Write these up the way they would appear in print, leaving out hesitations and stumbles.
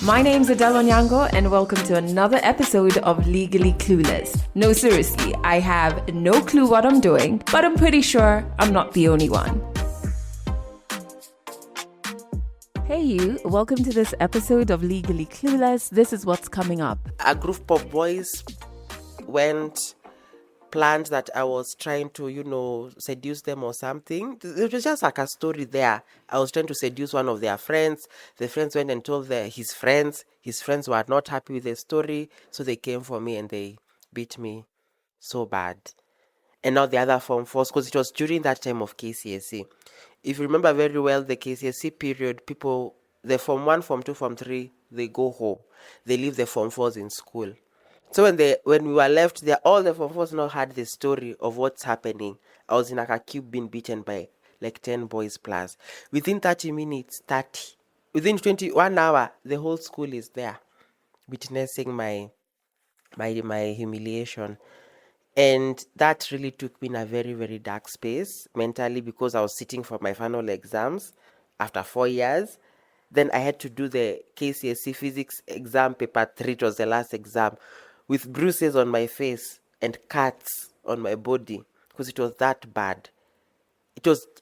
My name's Adele Onyango, and welcome to another episode of Legally Clueless. No, seriously, I have no clue what I'm doing, but I'm pretty sure I'm not the only one. Hey you, welcome to this episode of Legally Clueless. This is what's coming up. A group of boys planned that I was trying to, seduce them or something. It was just like a story there. I was trying to seduce one of their friends. The friends went and told his friends. His friends were not happy with the story, so they came for me and they beat me so bad. And now the other Form 4s, because it was during that time of KCSE. If you remember very well, the KCSE period, the Form 1, Form 2, Form 3, they go home. They leave the Form 4s in school. So when we were left there, all the Form 4s now had the story of what's happening. I was in like a cube being beaten by like 10 boys plus. Within 30 minutes, within 21 hour, the whole school is there witnessing my humiliation. And that really took me in a very, very dark space mentally, because I was sitting for my final exams after 4 years. Then I had to do the KCSE physics exam, paper 3, it was the last exam, with bruises on my face and cuts on my body, because it was that bad.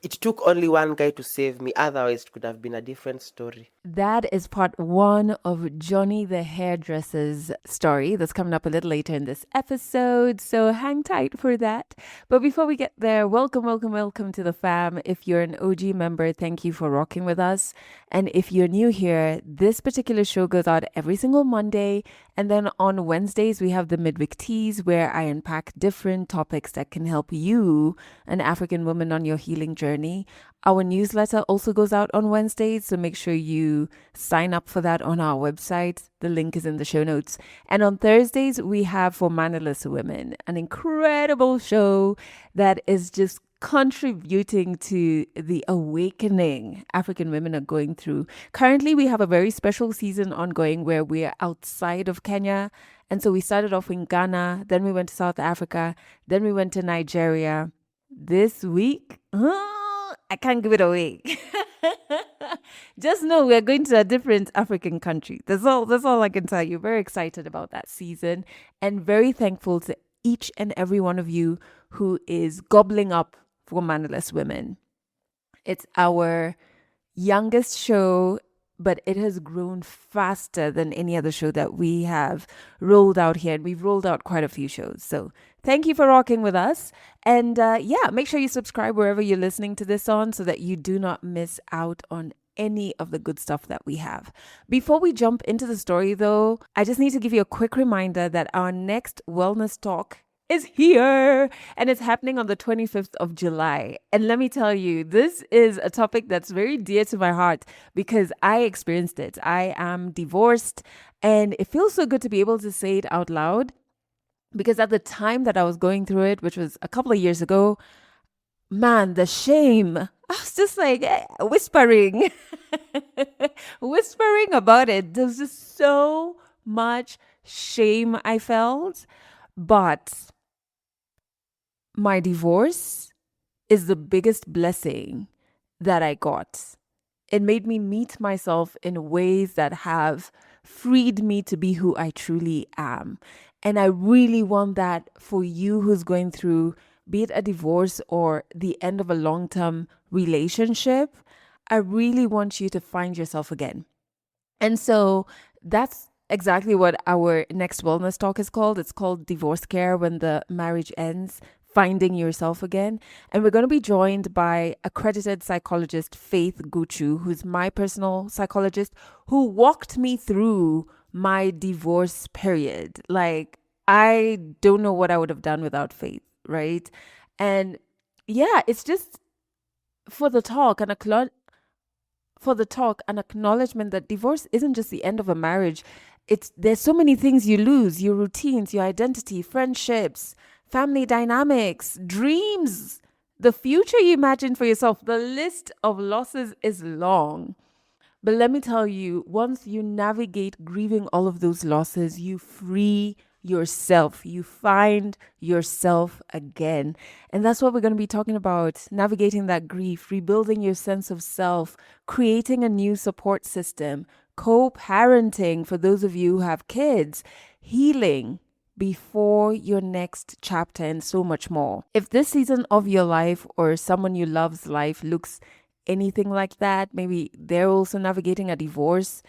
It took only one guy to save me, otherwise it could have been a different story. That is part 1 of Jony the Hairdresser's story that's coming up a little later in this episode, so hang tight for that. But before we get there, welcome to the fam. If you're an OG member, thank you for rocking with us. And if you're new here, this particular show goes out every single Monday. And then on Wednesdays, we have the Midweek Teas, where I unpack different topics that can help you, an African woman, on your healing journey. Our newsletter also goes out on Wednesdays, so make sure you sign up for that on our website. The link is in the show notes. And on Thursdays, we have For Mannerless Women, an incredible show that is just contributing to the awakening African women are going through. Currently, we have a very special season ongoing where we are outside of Kenya. And so we started off in Ghana, then we went to South Africa, then we went to Nigeria. This week, I can't give it away. Just know we're going to a different African country. That's all I can tell you. Very excited about that season and very thankful to each and every one of you who is gobbling up For Mannerless Women. It's our youngest show, but it has grown faster than any other show that we have rolled out here. And we've rolled out quite a few shows. So thank you for rocking with us. And make sure you subscribe wherever you're listening to this on, so that you do not miss out on any of the good stuff that we have. Before we jump into the story, though, I just need to give you a quick reminder that our next wellness talk is here, and it's happening on the 25th of July. And let me tell you, this is a topic that's very dear to my heart because I experienced it. I am divorced, and it feels so good to be able to say it out loud, because at the time that I was going through it, which was a couple of years ago, man, the shame, I was just like whispering about it. There's just so much shame I felt. But my divorce is the biggest blessing that I got. It made me meet myself in ways that have freed me to be who I truly am. And I really want that for you who's going through, be it a divorce or the end of a long-term relationship. I really want you to find yourself again. And so that's exactly what our next wellness talk is called. It's called Divorce Care When the Marriage Ends, Finding Yourself Again. And we're going to be joined by accredited psychologist Faith Guchu, who's my personal psychologist, who walked me through my divorce period. Like, I don't know what I would have done without Faith, right? And yeah, it's just for the talk and an acknowledgement that divorce isn't just the end of a marriage. There's so many things you lose: your routines, your identity, friendships, family dynamics, dreams, the future you imagine for yourself. The list of losses is long. But let me tell you, once you navigate grieving all of those losses, you free yourself. You find yourself again. And that's what we're going to be talking about: navigating that grief, rebuilding your sense of self, creating a new support system, co-parenting for those of you who have kids, healing before your next chapter, and so much more. If this season of your life or someone you love's life looks anything like that, maybe they're also navigating a divorce,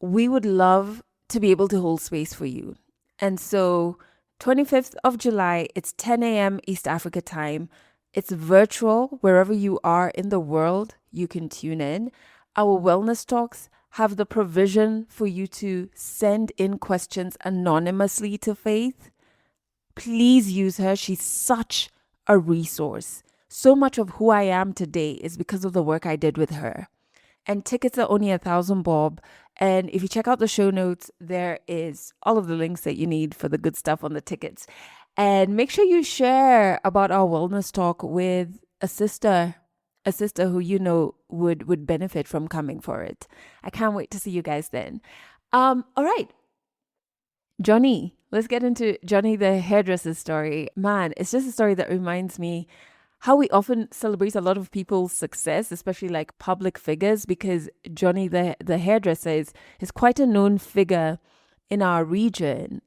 we would love to be able to hold space for you. And so 25th of July, it's 10 a.m. East Africa time. It's virtual. Wherever you are in the world, you can tune in. Our wellness talks have the provision for you to send in questions anonymously to Faith. Please use her. She's such a resource. So much of who I am today is because of the work I did with her. And tickets are only 1,000 bob. And if you check out the show notes, there is all of the links that you need for the good stuff on the tickets. And make sure you share about our wellness talk with a sister who you know would benefit from coming for it. I can't wait to see you guys then. All right. Jony, let's get into Jony the hairdresser's story. Man, it's just a story that reminds me how we often celebrate a lot of people's success, especially like public figures, because Jony the hairdresser is quite a known figure in our region.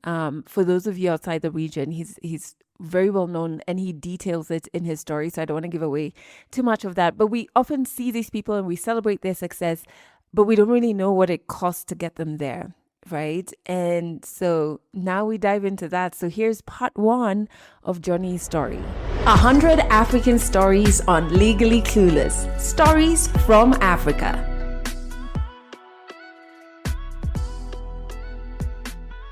For those of you outside the region, he's very well known and he details it in his story. So I don't want to give away too much of that. But we often see these people and we celebrate their success, but we don't really know what it costs to get them there. Right. And so now we dive into that. So here's part 1 of Jony's story. 100 African stories on Legally Clueless. Stories from Africa.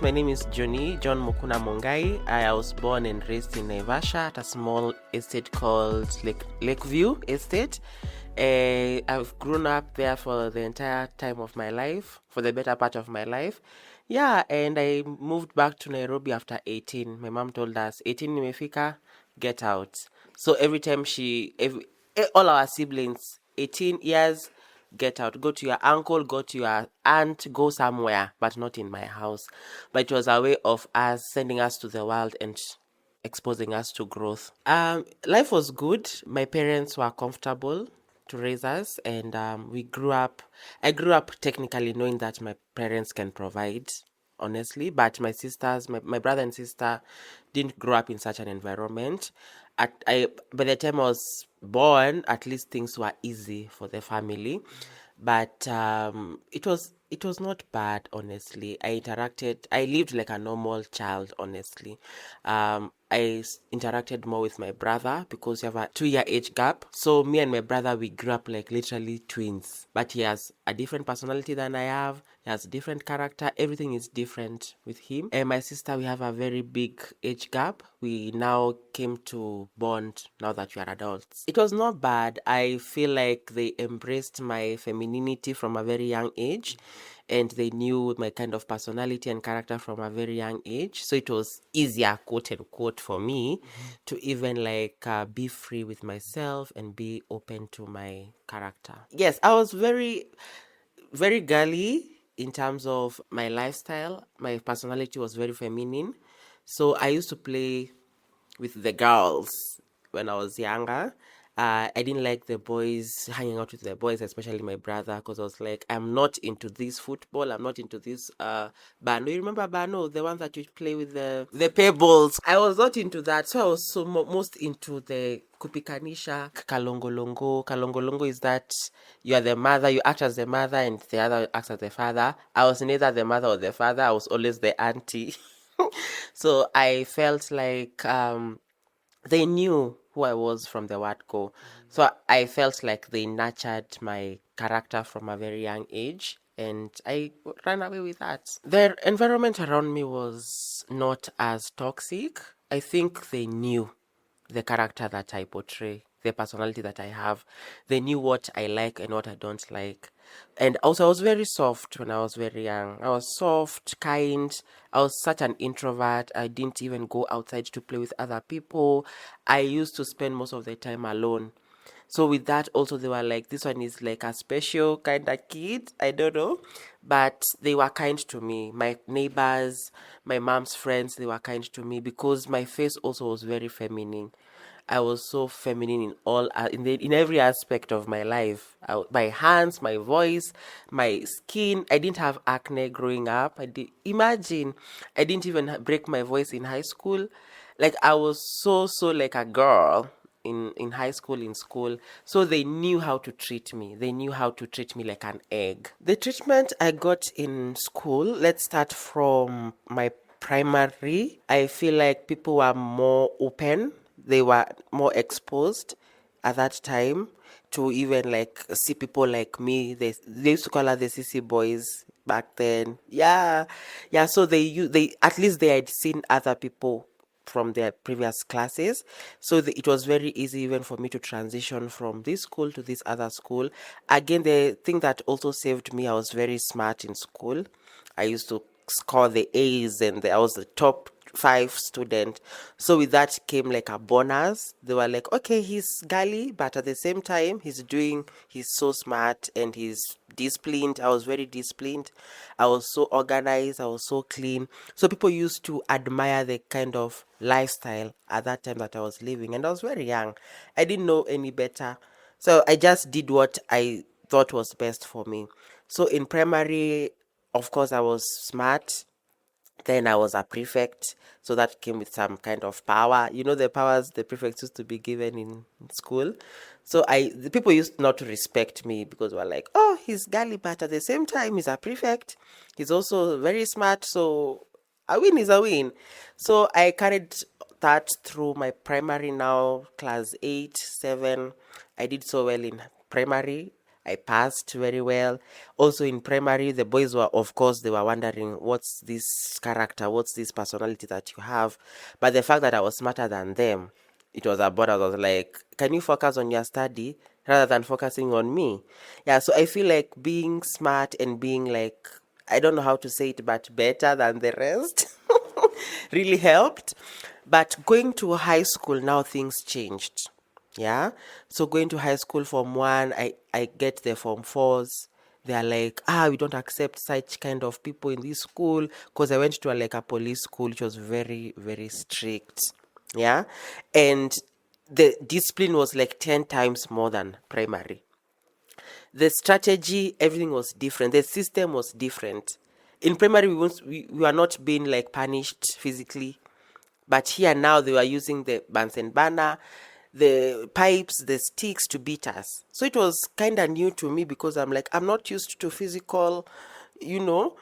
My name is Jony, John Mukuna Mongai. I was born and raised in Naivasha at a small estate called Lakeview Estate. I've grown up there for the entire time of my life, for the better part of my life. Yeah, and I moved back to Nairobi after 18. My mom told us, 18 nimefika, get out. So every time all our siblings, 18 years, get out. Go to your uncle, go to your aunt, go somewhere, but not in my house. But it was a way of us sending us to the world and exposing us to growth. Life was good. My parents were comfortable to raise us, and I grew up technically knowing that my parents can provide, honestly, but my sisters, my brother and sister didn't grow up in such an environment. By the time I was born, at least things were easy for the family, but it was not bad, honestly. I lived like a normal child, honestly. I interacted more with my brother because we have a 2-year age gap. So me and my brother, we grew up like literally twins. But he has a different personality than I have. He has a different character. Everything is different with him. And my sister, we have a very big age gap. We now came to bond now that we are adults. It was not bad. I feel like they embraced my femininity from a very young age. And they knew my kind of personality and character from a very young age. So it was easier, quote unquote, for me to even like be free with myself and be open to my character. Yes, I was very, very girly in terms of my lifestyle. My personality was very feminine. So I used to play with the girls when I was younger. I didn't like the boys, hanging out with the boys, especially my brother, because I was like, I'm not into this football. I'm not into this Bano. You remember Bano, the one that you play with the pebbles? I was not into that. So I was most into the kupikanisha, kalongolongo. Kalongolongo is that you are the mother, you act as the mother, and the other acts as the father. I was neither the mother or the father. I was always the auntie. So I felt like they knew who I was from the word go. So I felt like they nurtured my character from a very young age, and I ran away with that. The environment around me was not as toxic. I think they knew the character that I portray, the personality that I have. They knew what I like and what I don't like. And also, I was very soft when I was very young. I was soft, kind. I was such an introvert. I didn't even go outside to play with other people. I used to spend most of the time alone. So with that, also, they were like, this one is like a special kind of kid. I don't know. But they were kind to me. My neighbors, my mom's friends, they were kind to me because my face also was very feminine. I was so feminine in all in every aspect of my life. My hands, my voice, my skin. I didn't have acne growing up. Imagine, I didn't even break my voice in high school. Like I was so like a girl in high school, in school. So they knew how to treat me. They knew how to treat me like an egg. The treatment I got in school, let's start from my primary. I feel like people were more open, they were more exposed at that time to even like see people like me. They used to call us the CC boys back then. Yeah, yeah. So they at least they had seen other people from their previous classes, so it was very easy even for me to transition from this school to this other school. Again, the thing that also saved me, I was very smart in school. I used to score the A's, and I was the top 5 student. So with that came like a bonus. They were like, okay, he's gully, but at the same time, he's so smart and he's disciplined. I was very disciplined. I was so organized. I was so clean. So people used to admire the kind of lifestyle at that time that I was living. And I was very young. I didn't know any better. So I just did what I thought was best for me. So in primary, of course, I was smart. Then I was a prefect, so that came with some kind of power. You know, the powers the prefects used to be given in school. So the people used not to respect me because they were like, oh, he's gully, but at the same time, he's a prefect. He's also very smart, so a win is a win. So I carried that through my primary now, class 8, 7. I did so well in primary. I passed very well. Also in primary, the boys were, of course, they were wondering, what's this character? What's this personality that you have? But the fact that I was smarter than them, it was about, I was like, can you focus on your study rather than focusing on me? Yeah, so I feel like being smart and being like, I don't know how to say it, but better than the rest really helped. But going to high school, now things changed. Yeah. So going to high school form one, I get the form fours. They are like, we don't accept such kind of people in this school, because I went to like a police school, which was very, very strict. Yeah. And the discipline was like 10 times more than primary. The strategy, everything was different. The system was different. In primary, we were not being like punished physically, but here now they were using the Bunsen burner, the pipes, the sticks to beat us. So it was kind of new to me because I'm like, I'm not used to physical, you know,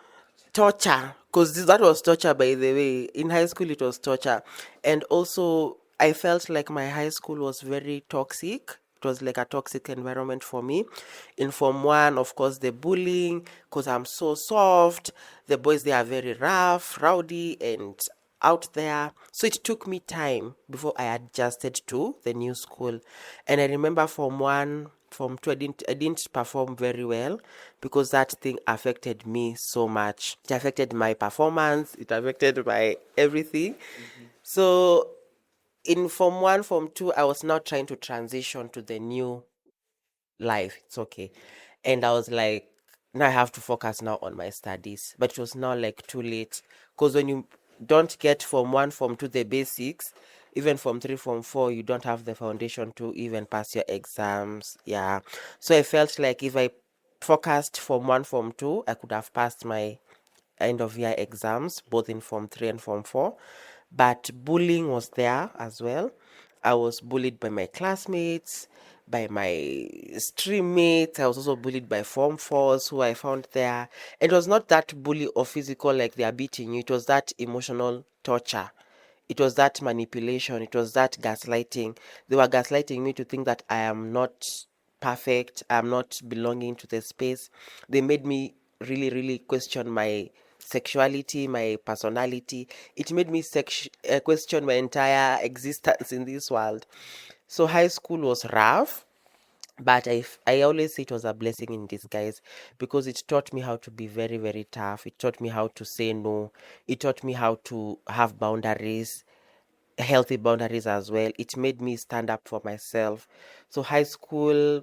torture. Because that was torture, by the way. In high school, it was torture. And also, I felt like my high school was very toxic. It was like a toxic environment for me. In Form 1, of course, the bullying, because I'm so soft. The boys, they are very rough, rowdy, and out there. So it took me time before I adjusted to the new school. And I remember Form 1, Form 2, I didn't perform very well because that thing affected me so much. It affected my performance, it affected my everything. So in Form 1, Form 2, I was now trying to transition to the new life. It's okay. And I was like, now I have to focus now on my studies. But it was now like too late. Because when you don't get Form 1, Form 2, the basics, even Form 3, Form 4, you don't have the foundation to even pass your exams. Yeah. So I felt like if I focused Form 1, Form 2, I could have passed my end of year exams, both in Form 3 and Form 4. But bullying was there as well. I was bullied by my classmates, by my stream mates. I was also bullied by Form 4s who I found there. And it was not that bully or physical, like they are beating you, it was that emotional torture. It was that manipulation. It was that gaslighting. They were gaslighting me to think that I am not perfect. I am not belonging to the space. They made me really, really question my sexuality, my personality. It made me question my entire existence in this world. So high school was rough, but I always say it was a blessing in disguise because it taught me how to be very, very tough. It taught me how to say no. It taught me how to have boundaries, healthy boundaries as well. It made me stand up for myself. So high school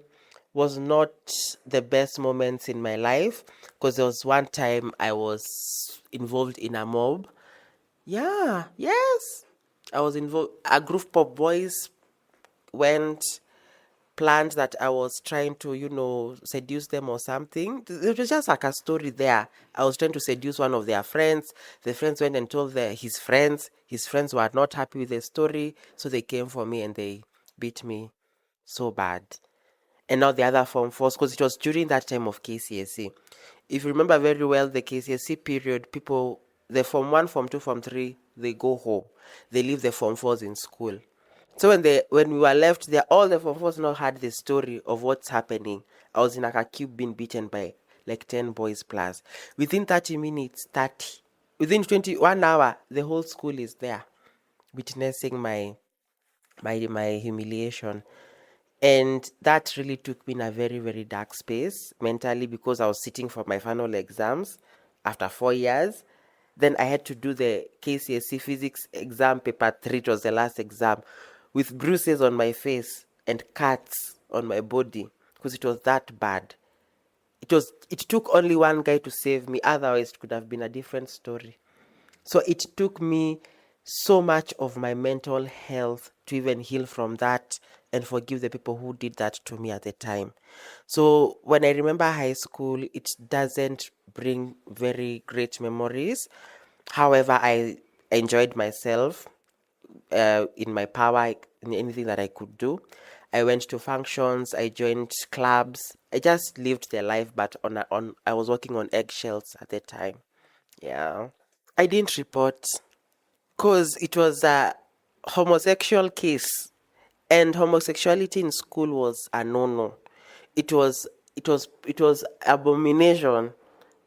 was not the best moments in my life because there was one time I was involved in a mob. Yeah, yes. I was involved, a group of boys went, planned that I was trying to, seduce them or something. It was just like a story there. I was trying to seduce one of their friends. The friends went and told his friends. His friends were not happy with the story, so they came for me and they beat me so bad. And now the other form fours, because it was during that time of KCSE. If you remember very well, the KCSE period, people, the form 1, form 2, form 3, they go home. They leave the form 4s in school. So when we were left there, all the form 4s now had the story of what's happening. I was in like a cube being beaten by like 10 boys plus. Within 30 minutes, 30. Within 21 hour, the whole school is there witnessing my humiliation. And that really took me in a very, very dark space mentally, because I was sitting for my final exams after 4 years. Then I had to do the KCSE physics exam, paper 3. It was the last exam, with bruises on my face and cuts on my body, because it was that bad. It took only one guy to save me, otherwise it could have been a different story. So it took me so much of my mental health to even heal from that and forgive the people who did that to me at the time. So when I remember high school, it doesn't bring very great memories. However, I enjoyed myself in my power, in anything that I could do. I went to functions, I joined clubs. I just lived the life, but I was walking on eggshells at the time. Yeah. I didn't report because it was a homosexual case, and homosexuality in school was a no-no. It was abomination.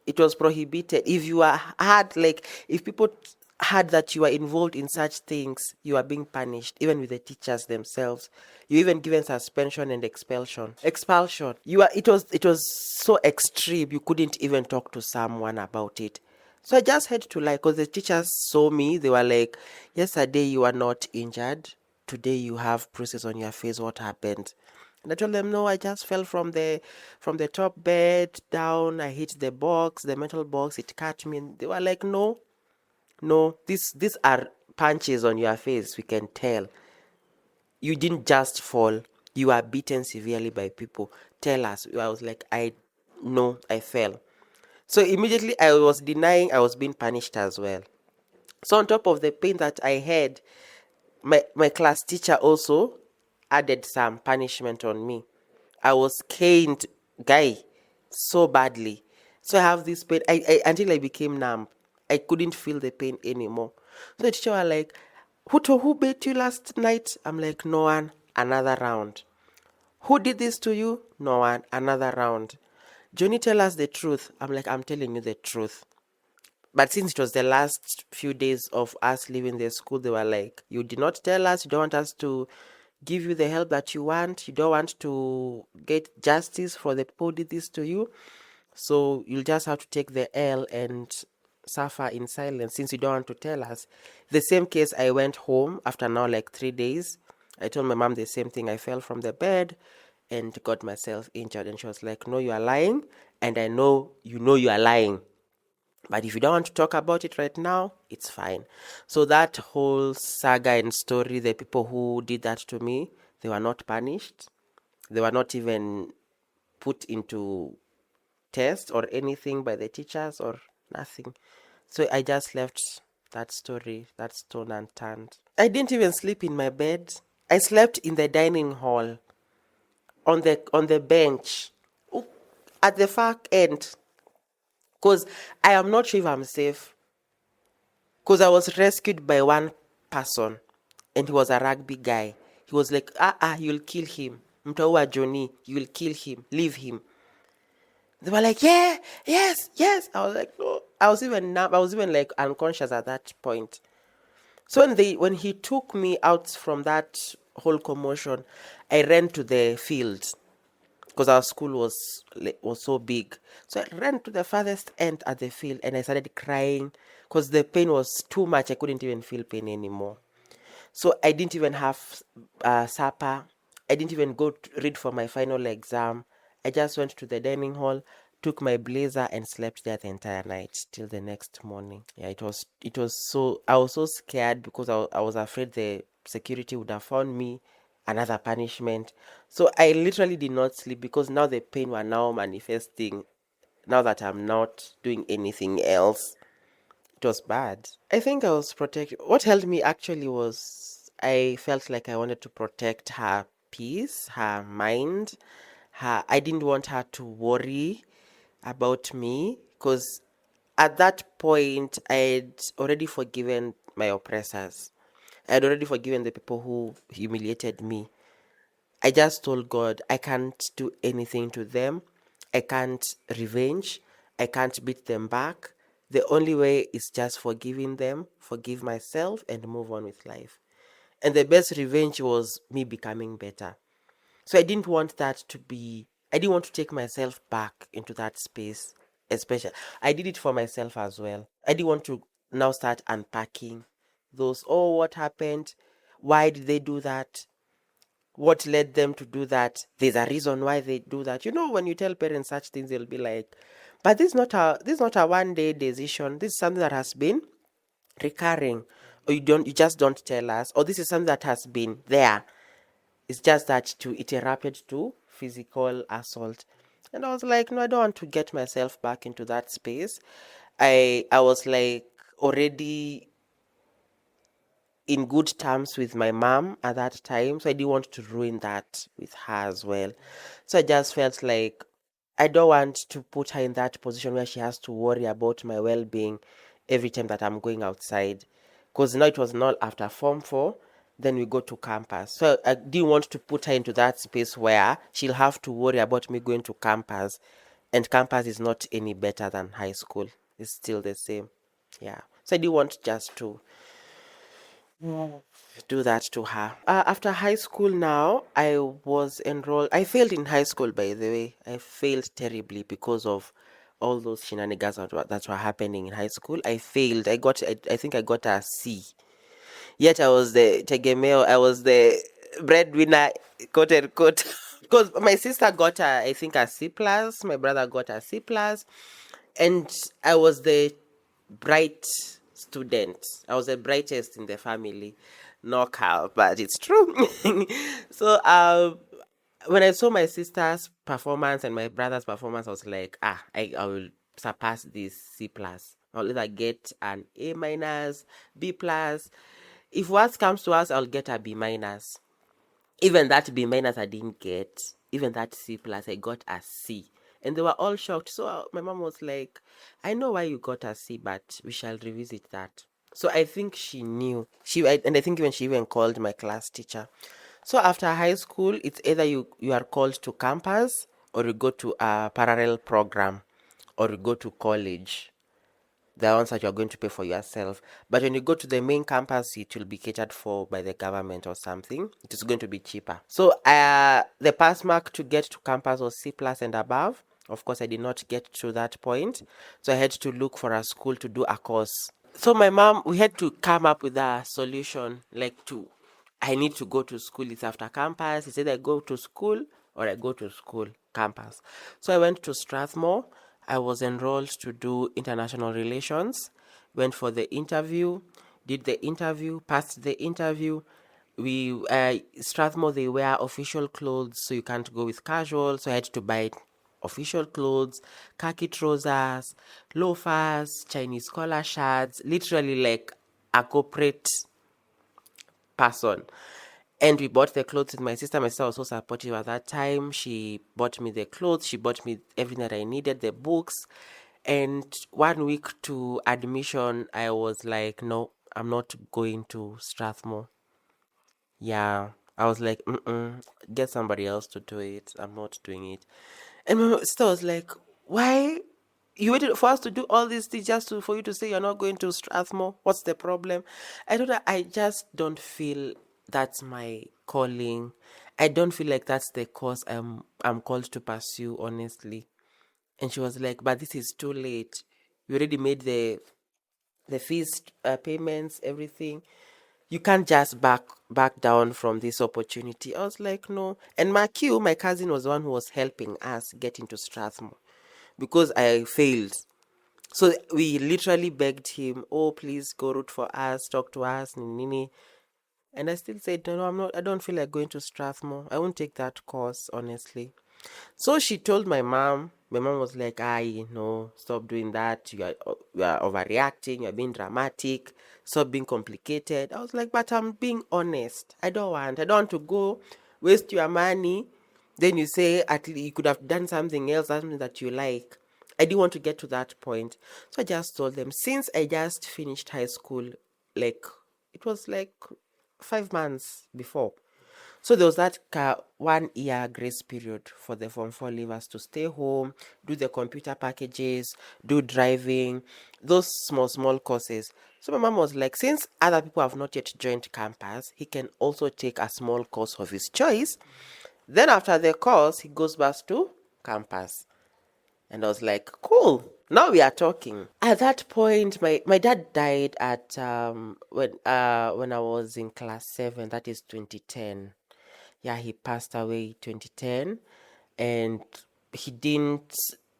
It was prohibited. If you are had like if people heard that you are involved in such things, you are being punished, even with the teachers themselves. You even given suspension and expulsion. Expulsion. It was so extreme you couldn't even talk to someone about it. So I just had to because the teachers saw me, they were like, yesterday you were not injured. Today you have bruises on your face. What happened? And I told them, no, I just fell from the top bed down. I hit the box, the metal box. It cut me. And they were like, no, no, these are punches on your face. We can tell. You didn't just fall. You are beaten severely by people. Tell us. I was like, I fell. So immediately I was denying I was being punished as well. So on top of the pain that I had, my class teacher also added some punishment on me. I was caned, guy, so badly. So I have this pain until I became numb. I couldn't feel the pain anymore. So the teacher was like, who beat you last night? I'm like, no one. Another round. Who did this to you? No one. Another round. Johnny, tell us the truth. I'm like, I'm telling you the truth. But since it was the last few days of us leaving the school, they were like, you did not tell us, you don't want us to give you the help that you want, you don't want to get justice for the people who did this to you. So you'll just have to take the L and suffer in silence since you don't want to tell us. The same case, I went home after now like 3 days. I told my mom the same thing. I fell from the bed and got myself injured. And she was like, no, you are lying. And I know you are lying. But if you don't want to talk about it right now, it's fine. So that whole saga and story, the people who did that to me, they were not punished. They were not even put into test or anything by the teachers or nothing. So I just left that story, that stone unturned. I didn't even sleep in my bed. I slept in the dining hall, on the bench, at the far end, because I am not sure if I'm safe. Because I was rescued by one person, and he was a rugby guy. He was like, you'll kill him. Mtaua Jony, you'll kill him. Leave him. They were like, yeah, yes, yes. I was like, no. I was even numb. I was even like unconscious at that point. So when he took me out from that whole commotion, I ran to the field because our school was so big. So I ran to the farthest end at the field and I started crying because the pain was too much. I couldn't even feel pain anymore. So I didn't even have supper. I didn't even go to read for my final exam. I just went to the dining hall, took my blazer and slept there the entire night till the next morning. Yeah, it was so, I was so scared because I was afraid the security would have found me another punishment. So I literally did not sleep because now the pain were now manifesting now that I'm not doing anything else. It was bad. I think I was protected. What held me actually was I felt like I wanted to protect her peace, her mind, her. I didn't want her to worry about me because at that point I'd already forgiven my oppressors. I had already forgiven the people who humiliated me. I just told God, I can't do anything to them. I can't revenge. I can't beat them back. The only way is just forgiving them, forgive myself, and move on with life. And the best revenge was me becoming better. So I didn't want that to be, I didn't want to take myself back into that space, especially. I did it for myself as well. I didn't want to now start unpacking those, oh, what happened? Why did they do that? What led them to do that? There's a reason why they do that. You know, when you tell parents such things, they'll be like, but this is not a one day decision. This is something that has been recurring. Or you just don't tell us. Or this is something that has been there. It's just that it erupted to physical assault. And I was like, no, I don't want to get myself back into that space. I was like already in good terms with my mom at that time, so I didn't want to ruin that with her as well. So I just felt like I don't want to put her in that position where she has to worry about my well-being every time that I'm going outside. Because now it was not after Form 4, then we go to campus. So I didn't want to put her into that space where she'll have to worry about me going to campus, and campus is not any better than high school. It's still the same. Yeah. So I didn't want just to do that to her. After high school now, I was enrolled. I failed in high school, by the way. I failed terribly because of all those shenanigans that were happening in high school. I failed. I think I got a C. Yet I was the tegemeo. I was the breadwinner, quote unquote. Because my sister got I think a C plus. My brother got a C plus, and I was the bright student. I was the brightest in the family. Knockout, but it's true. So when I saw my sister's performance and my brother's performance, I was like, I will surpass this C plus. I'll either get an A minus, B plus. If worst comes to us, I'll get a B minus. Even that B minus I didn't get. Even that C plus I got a C. And they were all shocked. So my mom was like, I know why you got a C, but we shall revisit that. So I think she knew. And I think when she even called my class teacher. So after high school, it's either you are called to campus or you go to a parallel program or you go to college. The ones that you're going to pay for yourself. But when you go to the main campus, it will be catered for by the government or something. It is going to be cheaper. So the pass mark to get to campus was C plus and above. Of course, I did not get to that point. So I had to look for a school to do a course. So my mom, we had to come up with a solution, I need to go to school. It's after campus. He said I go to school or I go to school campus. So I went to Strathmore. I was enrolled to do international relations. Went for the interview, did the interview, passed the interview. We Strathmore, they wear official clothes, so you can't go with casual. So I had to buy official clothes, khaki trousers, loafers, Chinese collar shirts, literally like a corporate person. And we bought the clothes with my sister. My sister was so supportive at that time. She bought me the clothes. She bought me everything that I needed, the books. And 1 week to admission, I was like, no, I'm not going to Strathmore. Yeah. I was like, get somebody else to do it. I'm not doing it. And my sister was like, why? You waited for us to do all these things just for you to say you're not going to Strathmore? What's the problem? I don't know. I just don't feel that's my calling. I don't feel like that's the course I'm called to pursue, honestly. And she was like, but this is too late. You already made the fees payments, everything. You can't just back down from this opportunity. I was like, no. And Q, my cousin, was the one who was helping us get into Strathmore because I failed. So we literally begged him, oh, please go root for us, talk to us, nini. And I still said, no, I'm not, I don't feel like going to Strathmore. I won't take that course, honestly. So she told my mom. My mom was like, stop doing that. You are overreacting. You're being dramatic. Stop being complicated. I was like, but I'm being honest. I don't want to go waste your money. Then you say, at least you could have done something else, something that you like. I didn't want to get to that point. So I just told them, since I just finished high school, like, it was like 5 months before. So there was that 1 year grace period for the Form 4 leavers to stay home, do the computer packages, do driving, those small, small courses. So my mom was like, since other people have not yet joined campus, he can also take a small course of his choice. Then after the course, he goes back to campus. And I was like, cool. Now we are talking. At that point, my dad died at when I was in class 7, that is 2010. Yeah, he passed away 2010, and he didn't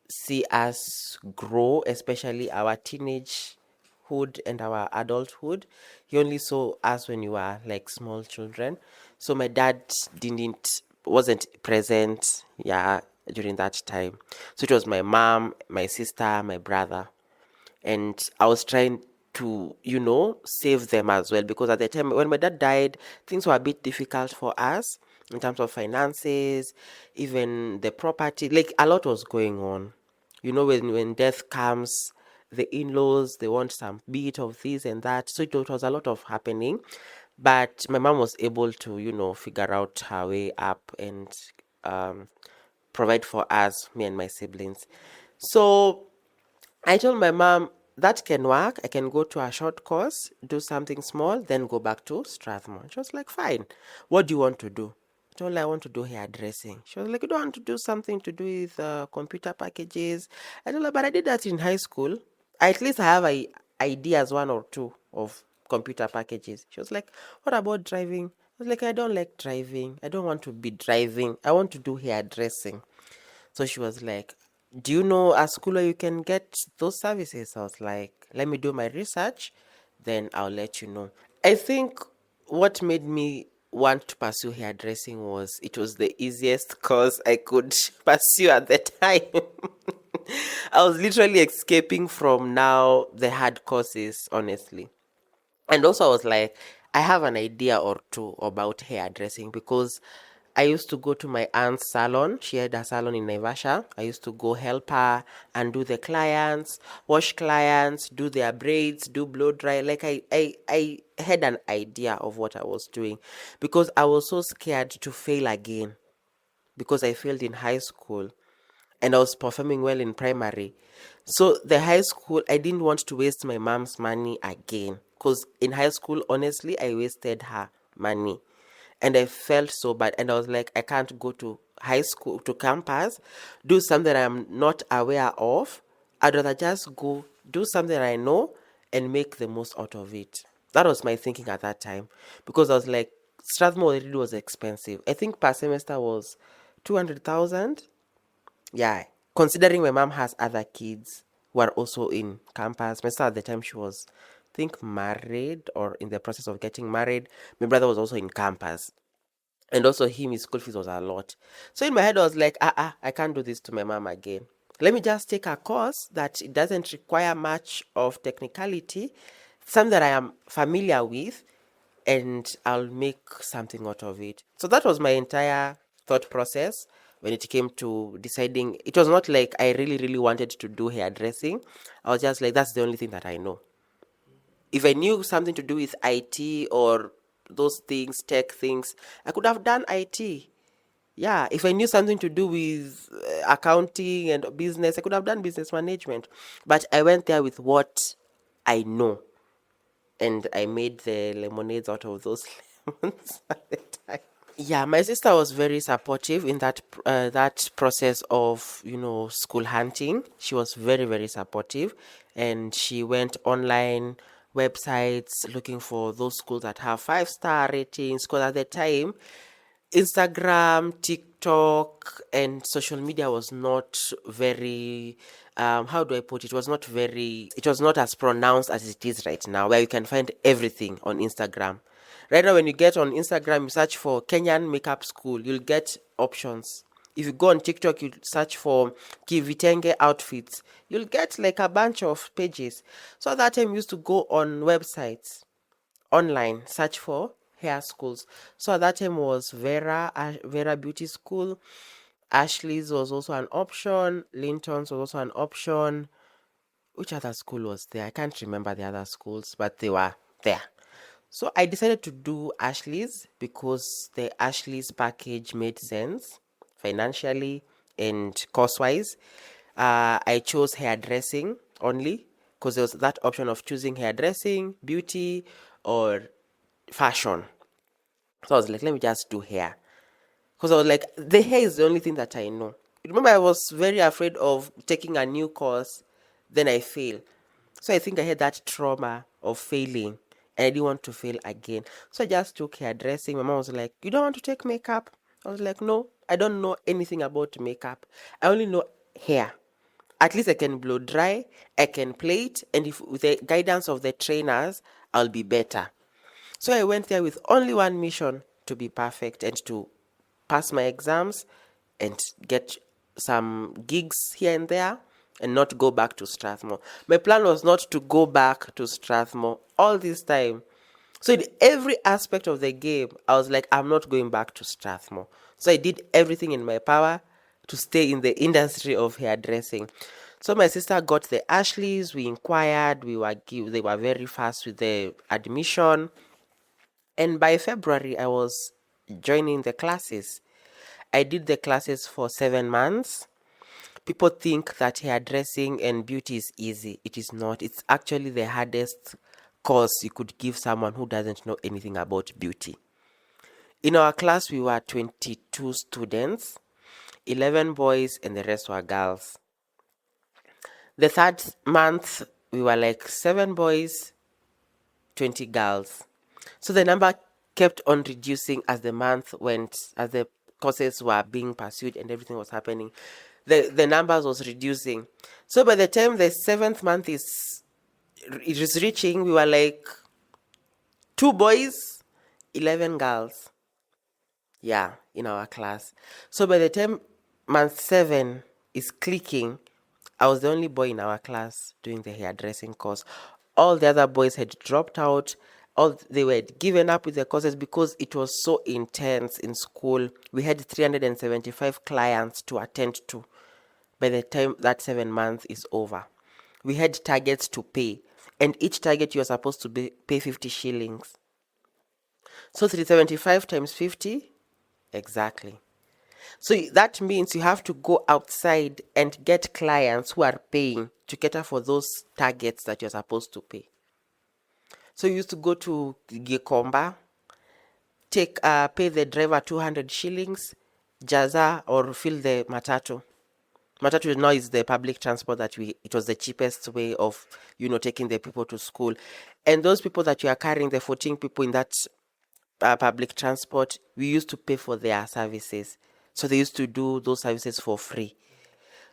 see us grow, especially our teenagehood and our adulthood. He only saw us when we were like small children. So my dad didn't wasn't present, yeah, during that time. So it was my mom, my sister, my brother, and I was trying to, save them as well, because at the time when my dad died, things were a bit difficult for us in terms of finances, even the property. Like, a lot was going on. When death comes, the in-laws, they want some bit of this and that. So it was a lot of happening. But my mom was able to, figure out her way up and um, provide for us, me and my siblings. So I told my mom that can work. I can go to a short course, do something small, then go back to Strathmore. She was like, fine. What do you want to do? I told her I want to do hairdressing. She was like, you don't want to do something to do with computer packages? I told her, but I did that in high school. At least I have ideas, one or two, of computer packages. She was like, what about driving? I was like, I don't like driving. I don't want to be driving. I want to do hairdressing. So she was like, do you know a school where you can get those services? I was like, let me do my research, then I'll let you know. I think what made me want to pursue hairdressing was it was the easiest course I could pursue at the time. I was literally escaping from now the hard courses, honestly. And also, I was like, I have an idea or two about hairdressing, because I used to go to my aunt's salon. She had a salon in Naivasha. I used to go help her and do the clients, wash clients, do their braids, do blow dry. Like, I had an idea of what I was doing, because I was so scared to fail again, because I failed in high school and I was performing well in primary. So the high school, I didn't want to waste my mom's money again, because in high school, honestly, I wasted her money. And I felt so bad. And I was like, I can't go to high school, to campus, do something I'm not aware of. I'd rather just go do something I know and make the most out of it. That was my thinking at that time, because I was like, Strathmore already was expensive. I think per semester was 200,000. Yeah, considering my mom has other kids who are also in campus. My sister at the time, she was, I think, married or in the process of getting married. My brother was also in campus. And also him, his school fees was a lot. So in my head, I was like, I can't do this to my mom again. Let me just take a course that it doesn't require much of technicality, something that I am familiar with, and I'll make something out of it. So that was my entire thought process when it came to deciding. It was not like I really, really wanted to do hairdressing. I was just like, that's the only thing that I know. If I knew something to do with IT or those things, tech things, I could have done IT. Yeah, if I knew something to do with accounting and business, I could have done business management. But I went there with what I know, and I made the lemonades out of those lemons at the time. Yeah, my sister was very supportive in that process of, school hunting. She was very, very supportive, and she went online websites looking for those schools that have 5-star ratings. Because at the time, Instagram, TikTok, and social media was not very, how do I put it? It was not as pronounced as it is right now, where you can find everything on Instagram. Right now, when you get on Instagram, you search for Kenyan makeup school, you'll get options. If you go on TikTok, you search for Kivitenge outfits, you'll get like a bunch of pages. So at that time, we used to go on websites, online, search for hair schools. So at that time was Vera Beauty School. Ashley's was also an option. Linton's was also an option. Which other school was there? I can't remember the other schools, but they were there. So I decided to do Ashley's because the Ashley's package made sense financially and cost-wise. I chose hairdressing only because there was that option of choosing hairdressing, beauty, or fashion. So I was like, let me just do hair. Because I was like, the hair is the only thing that I know. Remember, I was very afraid of taking a new course, then I fail. So I think I had that trauma of failing, and I didn't want to fail again. So I just took hairdressing. My mom was like, you don't want to take makeup? I was like, no, I don't know anything about makeup. I only know hair. At least I can blow dry, I can plait, and if with the guidance of the trainers, I'll be better. So I went there with only one mission, to be perfect and to pass my exams and get some gigs here and there and not go back to Strathmore. My plan was not to go back to Strathmore all this time. So in every aspect of the game, I was like, I'm not going back to Strathmore. So I did everything in my power to stay in the industry of hairdressing. So my sister got the Ashleys, we inquired, they were very fast with the admission. And by February, I was joining the classes. I did the classes for 7 months. People think that hairdressing and beauty is easy. It is not. It's actually the hardest course you could give someone who doesn't know anything about beauty. In our class, we were 22 students, 11 boys, and the rest were girls. The third month, we were like 7 boys, 20 girls. So the number kept on reducing as the month went, as the courses were being pursued and everything was happening. The numbers was reducing. So by the time the 7th month is reaching, we were like 2 boys, 11 girls. Yeah, in our class. So by the time month 7 is clicking, I was the only boy in our class doing the hairdressing course. All the other boys had dropped out. They were given up with the courses because it was so intense in school. We had 375 clients to attend to by the time that 7 months is over. We had targets to pay, and each target you are supposed to pay 50 shillings. So 375 times 50, exactly. So that means you have to go outside and get clients who are paying to cater for those targets that you're supposed to pay. So you used to go to Gikomba, pay the driver 200 shillings, jaza or fill the matatu. Matatu now is the public transport it was the cheapest way of, taking the people to school. And those people that you are carrying, the 14 people in that public transport, we used to pay for their services. So they used to do those services for free.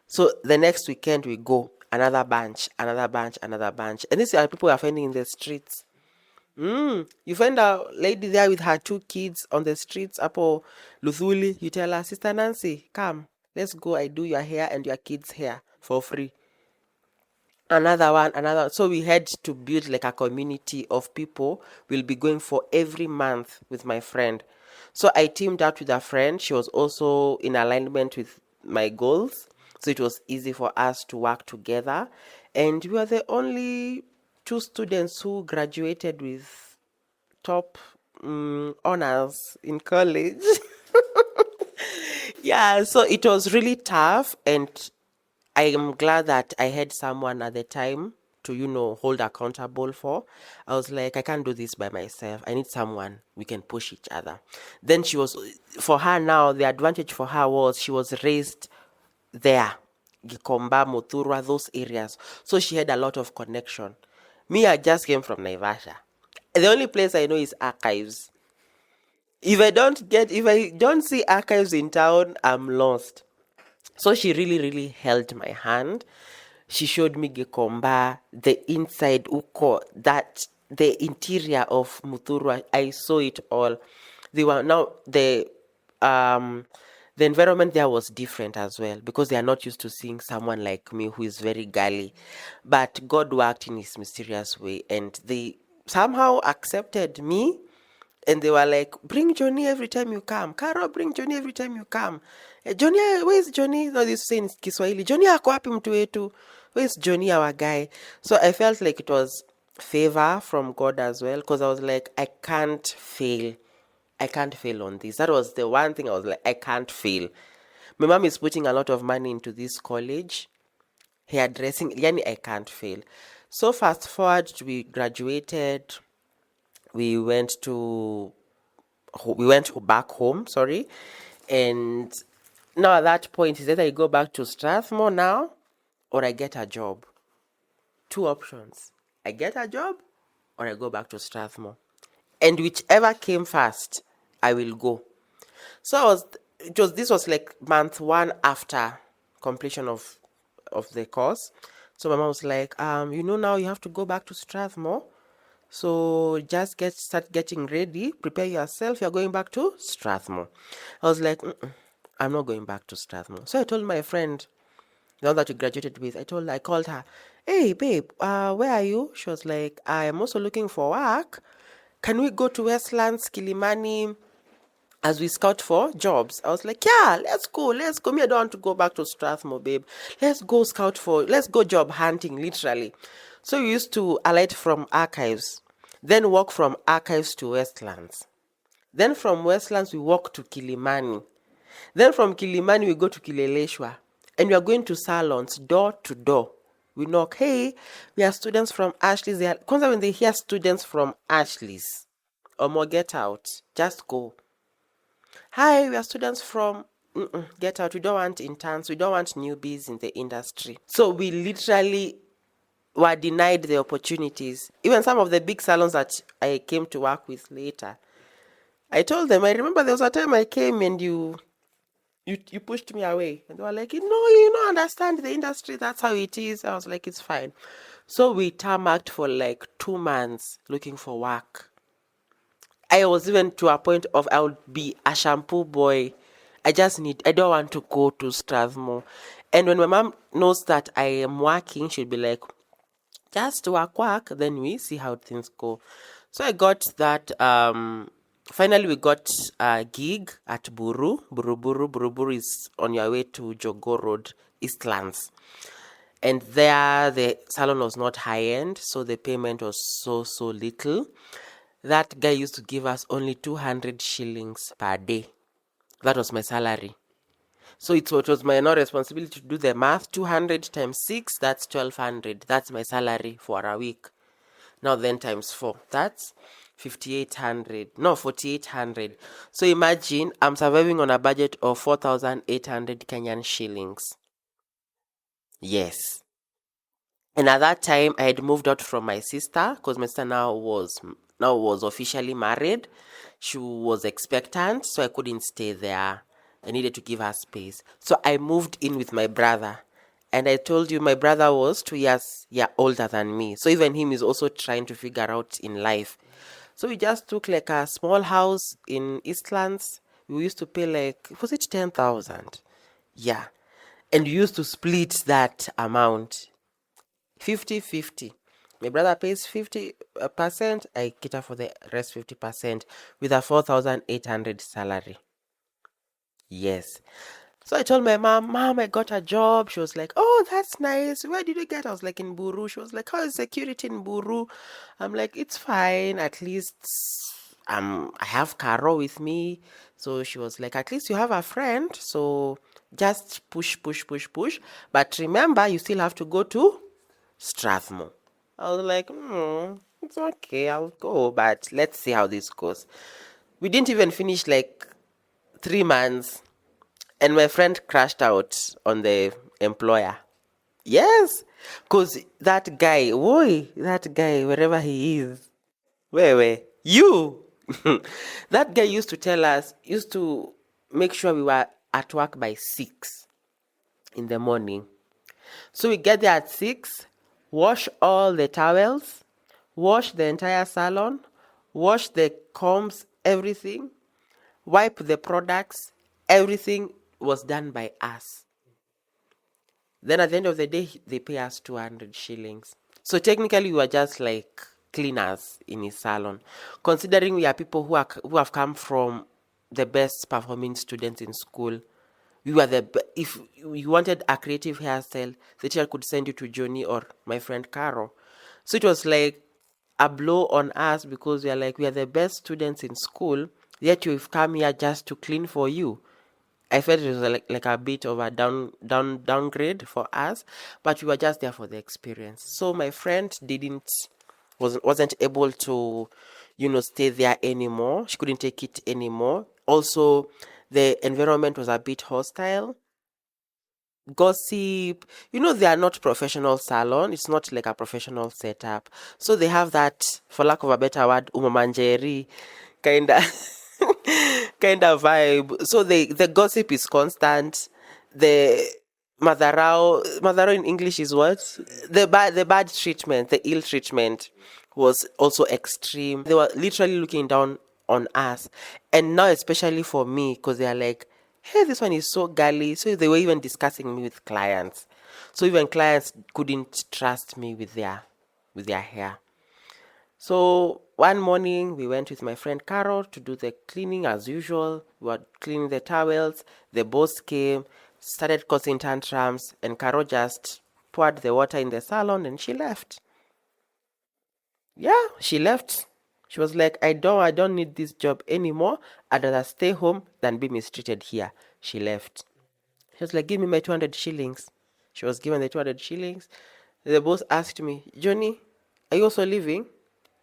So the next weekend we go, another bunch, another bunch, another bunch. And these are people we are finding in the streets. You find a lady there with her 2 kids on the streets, Apo Luthuli. You tell her, Sister Nancy, come, let's go. I do your hair and your kids' hair for free. Another one, another. So we had to build like a community of people we'll be going for every month with my friend. So I teamed up with a friend. She was also in alignment with my goals. So it was easy for us to work together. And we were the only 2 students who graduated with top honors in college. Yeah, so it was really tough, and I am glad that I had someone at the time to, hold accountable for. I was like, I can't do this by myself. I need someone. We can push each other. Then for her now, the advantage for her was she was raised there, Gikomba, Muthurwa, those areas. So she had a lot of connection. Me, I just came from Naivasha. The only place I know is archives. If I don't see archives in town, I'm lost. So she really, really held my hand. She showed me Gikomba, the inside uko, that the interior of Muthurwa. I saw it all. They were now the environment there was different as well, because they are not used to seeing someone like me who is very girly. But God worked in his mysterious way, and they somehow accepted me. And they were like, bring Johnny every time you come. Carol, bring Johnny every time you come. Johnny, where's Johnny? No, this saying Kiswahili. Johnny ako wapi mtu wetu? Where's Johnny, our guy? So I felt like it was favor from God as well, because I was like, I can't fail. I can't fail on this. That was the one thing I was like, I can't fail. My mom is putting a lot of money into this college, hairdressing. Yani, I can't fail. So fast forward, we graduated. We went back home, sorry. And now at that point, is either I go back to Strathmore now or I get a job. Two options. I get a job or I go back to Strathmore. And whichever came first, I will go. So this was like month 1 after completion of the course. So my mom was like, now you have to go back to Strathmore. So just start getting ready, prepare yourself, you're going back to Strathmore. I was like, I'm not going back to Strathmore. So I told my friend, the one that we graduated with, I called her, hey babe, where are you? She was like, I am also looking for work. Can we go to Westlands, Kilimani, as we scout for jobs? I was like, yeah, let's go. Me, I don't want to go back to Strathmore, babe. Let's go job hunting, literally. So we used to alight from Archives, then walk from Archives to Westlands. Then from Westlands, we walk to Kilimani. Then from Kilimani, we go to Kileleshwa. And we are going to salons, door to door. We knock, hey, we are students from Ashley's. When they hear students from Ashley's, or more, get out, just go. Hi, we are students from... get out. We don't want interns. We don't want newbies in the industry. So we literally were denied the opportunities. Even some of the big salons that I came to work with later, I told them, I remember there was a time I came and you pushed me away. And they were like, no, you don't understand the industry. That's how it is. I was like, it's fine. So we tarmacked for like 2 months looking for work. I was even to a point of I would be a shampoo boy. I don't want to go to Strathmore. And when my mom knows that I am working, she'll be like, just work, then we see how things go. So I got that, finally we got a gig at Buru. Buru is on your way to Jogo Road, Eastlands. And there, the salon was not high-end, so the payment was so little. That guy used to give us only 200 shillings per day. That was my salary. So it was my responsibility to do the math. 200 times 6, that's 1,200. That's my salary for a week. Now then times 4, that's 5,800. No, 4,800. So imagine I'm surviving on a budget of 4,800 Kenyan shillings. Yes. And at that time, I had moved out from my sister, because my sister now was officially married. She was expectant, so I couldn't stay there. I needed to give her space. So I moved in with my brother. And I told you my brother was 2 years older than me. So even him is also trying to figure out in life. So we just took like a small house in Eastlands. We used to pay like, was it 10,000? Yeah. And we used to split that amount 50-50. My brother pays 50%. I cater for the rest 50% with a 4,800 salary. Yes. So I told my mom, I got a job. She was like, oh, that's nice. Where did you get? I was like, in Buru. She was like, how is security in Buru? I'm like, it's fine. At least I have Caro with me. So she was like, at least you have a friend. So just push. But remember, you still have to go to Strathmore. I was like, it's okay, I'll go, but let's see how this goes. We didn't even finish like 3 months, and my friend crashed out on the employer. Yes, because that guy, wherever he is, where, you, that guy used to make sure we were at work by 6 in the morning. So we get there at 6, wash all the towels, wash the entire salon, wash the combs, everything, wipe the products, everything was done by us. Then at the end of the day, they pay us 200 shillings. So technically, we were just like cleaners in his salon. Considering we are people who have come from the best performing students in school, we were if you wanted a creative hairstyle, the teacher could send you to Jony or my friend Caro. So it was like a blow on us because we are the best students in school, yet you've come here just to clean for you. I felt it was like a bit of a downgrade for us, but we were just there for the experience. So my friend wasn't able to, stay there anymore. She couldn't take it anymore. Also, the environment was a bit hostile. Gossip, they are not professional salon. It's not like a professional setup. So they have that, for lack of a better word, umamanjeri kind of kind of vibe. So the gossip is constant. The Madharao in English is what? The bad treatment, the ill treatment was also extreme. They were literally looking down on us. And now especially for me, because they are like, hey, this one is so girly. So they were even discussing me with clients. So even clients couldn't trust me with their hair. So one morning we went with my friend Carol to do the cleaning as usual. We were cleaning the towels. The boss came, started causing tantrums, and Carol just poured the water in the salon and she left. Yeah, she left. She was like, I don't need this job anymore. I'd rather stay home than be mistreated here. She left. She was like, give me my 200 shillings. She was given the 200 shillings. The boss asked me, Jony, are you also leaving?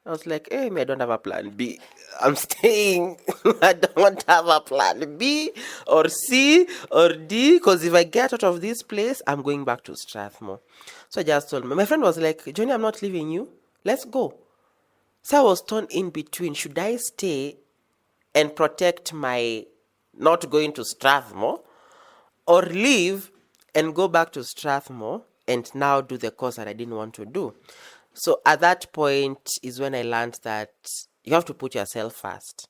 I was like, hey, me, I don't have a plan B. I'm staying. I don't have a plan B or C or D, because if I get out of this place, I'm going back to Strathmore. So I just told me. My friend was like, Jony, I'm not leaving you. Let's go. So I was torn in between. Should I stay and protect my not going to Strathmore, or leave and go back to Strathmore and now do the course that I didn't want to do? So at that point is when I learned that you have to put yourself first.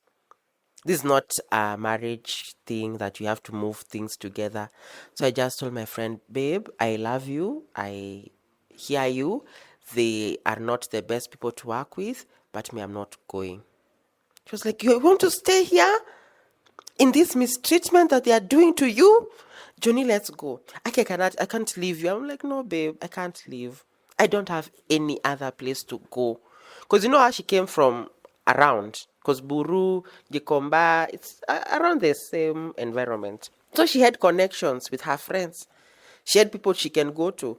This is not a marriage thing that you have to move things together. So I just told my friend, babe, I love you. I hear you. They are not the best people to work with, but me, I'm not going. She was like, you want to stay here in this mistreatment that they are doing to you? Jony, let's go. I can't leave you. I'm like, no, babe, I can't leave. I don't have any other place to go. Because you know how she came from around? Because Buru, Gikomba, it's around the same environment. So she had connections with her friends. She had people she can go to.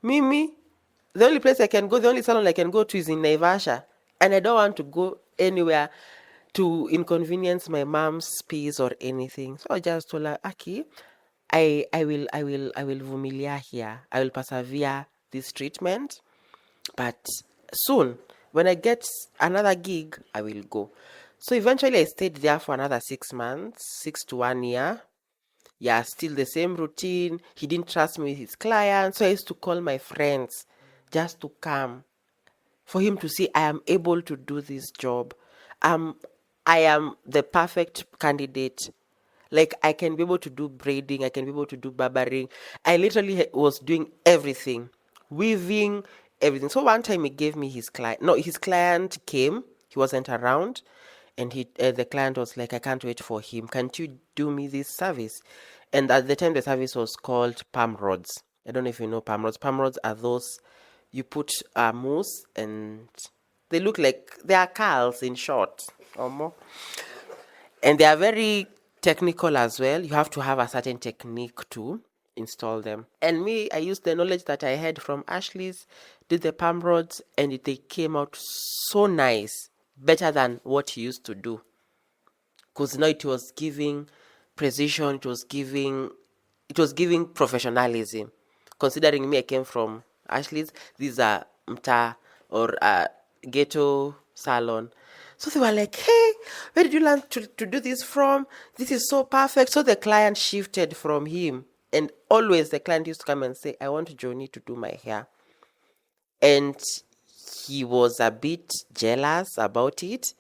Mimi, the only place I can go, the only salon I can go to is in Naivasha. And I don't want to go anywhere to inconvenience my mom's peace or anything. So I just told her, Aki, I will vumilia here. I will persevere this treatment. But soon, when I get another gig, I will go. So eventually I stayed there for another 6 months, 6 to 1 year. Yeah, still the same routine. He didn't trust me with his clients. So I used to call my friends just to come for him to see I am able to do this job. Um, I am the perfect candidate. Like, I can be able to do braiding, I can be able to do barbering. I literally was doing everything, weaving, everything. So one time he gave me his client. No, his client came. He wasn't around, and the client was like, I can't wait for him. Can't you do me this service? And at the time, the service was called palm rods. I don't know if you know palm rods. Palm rods are those you put mousse, and they look like they are curls in short or more. And they are very technical as well. You have to have a certain technique to install them. And me, I used the knowledge that I had from Ashley's, did the palm rods, and they came out so nice, better than what he used to do. Because now it was giving precision, it was giving professionalism. Considering me, I came from Ashley's, these are mta or ghetto salon. So they were like, hey, where did you learn to do this from? This is so perfect. So the client shifted from him. And always the client used to come and say, I want Jony to do my hair. And he was a bit jealous about it.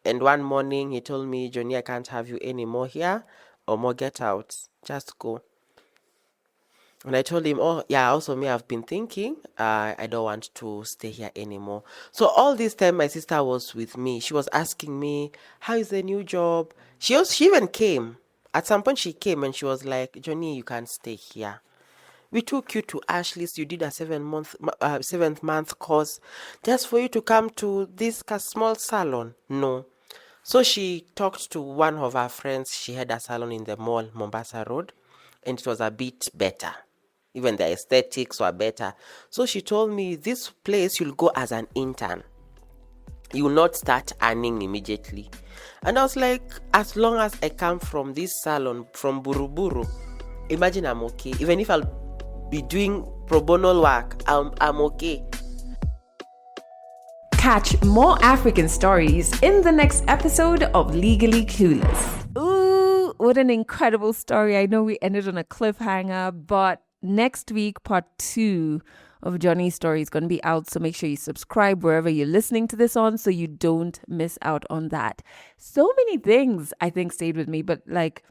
And one morning he told me, Jony, I can't have you anymore here. Or more, get out. Just go. And I told him, oh, yeah, also me, I've been thinking, I don't want to stay here anymore. So all this time, my sister was with me. She was asking me, how is the new job? She even came. At some point, she came and she was like, Jony, you can't stay here. We took you to Ashley's. You did a 7th month course just for you to come to this small salon. No. So she talked to one of her friends. She had a salon in the mall, Mombasa Road, and it was a bit better. Even the aesthetics were better. So she told me, this place you'll go as an intern. You will not start earning immediately. And I was like, as long as I come from this salon, from Buruburu, imagine I'm okay. Even if I'll be doing pro bono work, I'm okay. Catch more African stories in the next episode of Legally Clueless. Ooh, what an incredible story. I know we ended on a cliffhanger, but next week, part 2 of Jony's story is going to be out. So make sure you subscribe wherever you're listening to this on so you don't miss out on that. So many things I think stayed with me, but like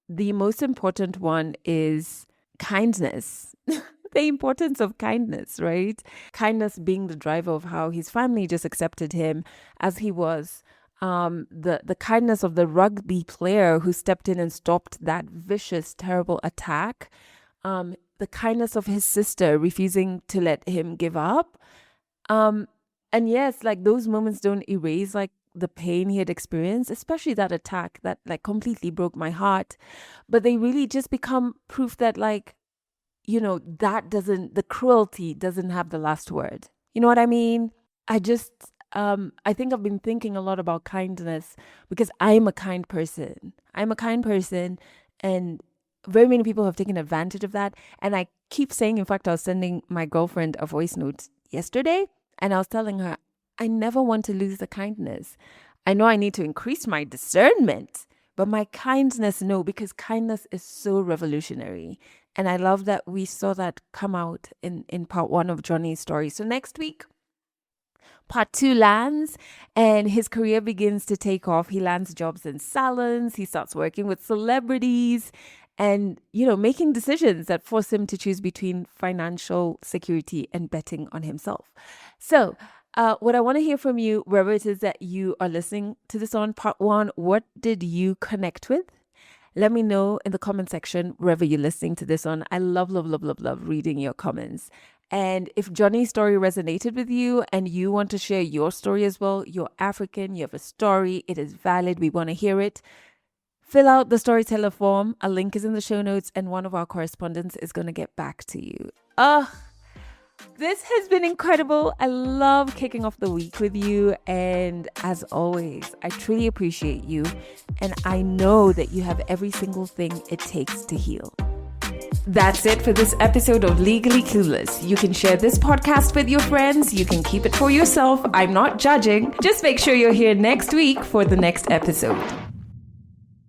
the most important one is kindness. The importance of kindness, right? Kindness being the driver of how his family just accepted him as he was. The kindness of the rugby player who stepped in and stopped that vicious, terrible attack. The kindness of his sister refusing to let him give up. And yes, like those moments don't erase like the pain he had experienced, especially that attack that like completely broke my heart. But they really just become proof that like, you know, the cruelty doesn't have the last word. You know what I mean? I think I've been thinking a lot about kindness because I'm a kind person. And very many people have taken advantage of that. And I keep saying, in fact, I was sending my girlfriend a voice note yesterday and I was telling her, I never want to lose the kindness. I know I need to increase my discernment, but my kindness, no, because kindness is so revolutionary. And I love that we saw that come out in part 1 of Jony's story. So next week, part 2 lands and his career begins to take off. He lands jobs in salons. He starts working with celebrities and, you know, making decisions that force him to choose between financial security and betting on himself. So what I want to hear from you, wherever it is that you are listening to this on part 1, what did you connect with? Let me know in the comment section wherever you're listening to this on. I love reading your comments. And if Jony's story resonated with you and you want to share your story as well, you're African, you have a story, it is valid, we want to hear it. Fill out the storyteller form. A link is in the show notes and one of our correspondents is going to get back to you. This has been incredible. I love kicking off the week with you. And as always, I truly appreciate you. And I know that you have every single thing it takes to heal. That's it for this episode of Legally Clueless. You can share this podcast with your friends. You can keep it for yourself. I'm not judging. Just make sure you're here next week for the next episode.